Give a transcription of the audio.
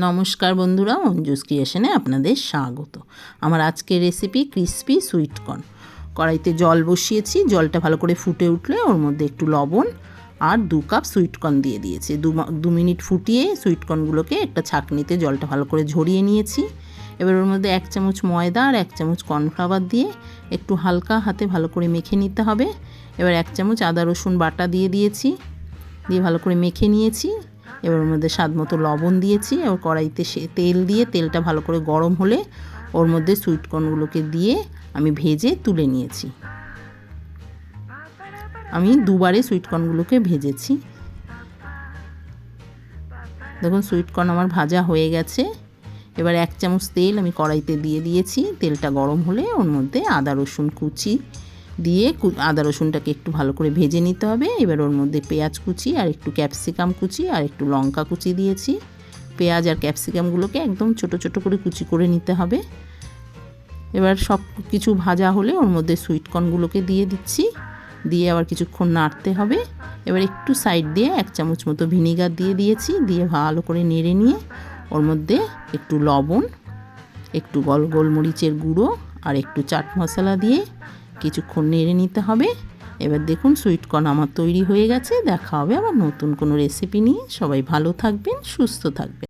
নমস্কার বন্ধুরা, অঞ্জুস ক্রিয়েশনে আপনাদের স্বাগত। আমার আজকের রেসিপি ক্রিসপি সুইট কর্ন। কড়াইতে জল বসিয়েছি, জলটা ভালো করে ফুটে উঠলে ওর মধ্যে একটু লবণ আর 2 কাপ সুইট কর্ন দিয়ে দিয়েছি। 2 মিনিট ফুটিয়ে সুইট কর্নগুলোকে একটা ছাঁকনিতে জলটা ভালো করে ঝরিয়ে নিয়েছি। এবার ওর মধ্যে 1 চামচ ময়দা আর 1 চামচ কর্নফ্লাওয়ার দিয়ে একটু হালকা হাতে ভালো করে মেখে নিতে হবে। এবার 1 চামচ আদা রসুন বাটা দিয়ে দিয়েছি, দিয়ে ভালো করে মেখে নিয়েছি। এবার ওর মধ্যে স্বাদ মতো লবণ দিয়েছি। এবার কড়াইতে তেল দিয়ে তেলটা ভালো করে গরম হলে ওর মধ্যে সুইট কর্নগুলোকে দিয়ে আমি ভেজে তুলে নিয়েছি। আমি দুবারে সুইট কর্নগুলোকে ভেজেছি। দেখুন সুইট কর্ন আমার ভাজা হয়ে গেছে। এবার 1 চামচ তেল আমি কড়াইতে দিয়ে দিয়েছি। তেলটা গরম হলে ওর মধ্যে আদা রসুন কুচি দিয়ে আদা রসুনটাকে একটু ভালো করে ভেজে নিতে হবে। এবার ওর মধ্যে পেঁয়াজ কুচি আর একটু ক্যাপসিকাম কুচি আর একটু লঙ্কা কুচি দিয়েছি। পেঁয়াজ আর ক্যাপসিকামগুলোকে একদম ছোট ছোট করে কুচি করে নিতে হবে। এবার সব কিছু ভাজা হলে ওর মধ্যে সুইট কর্নগুলোকে দিয়ে দিচ্ছি, দিয়ে আবার কিছুক্ষণ নাড়তে হবে। এবার একটু সাইড দিয়ে 1 চামচ মতো ভিনিগার দিয়ে দিয়েছি, দিয়ে ভালো করে নেড়ে নিয়ে ওর মধ্যে একটু লবণ, একটু গোলমরিচের গুঁড়ো আর একটু চাট মশলা দিয়ে কিছুক্ষণ নেড়ে নিতে হবে। এবার দেখুন সুইট কর্ন আমার তৈরি হয়ে গেছে। দেখা হবে আবার নতুন কোনো রেসিপি নিয়ে। সবাই ভালো থাকবেন, সুস্থ থাকবেন।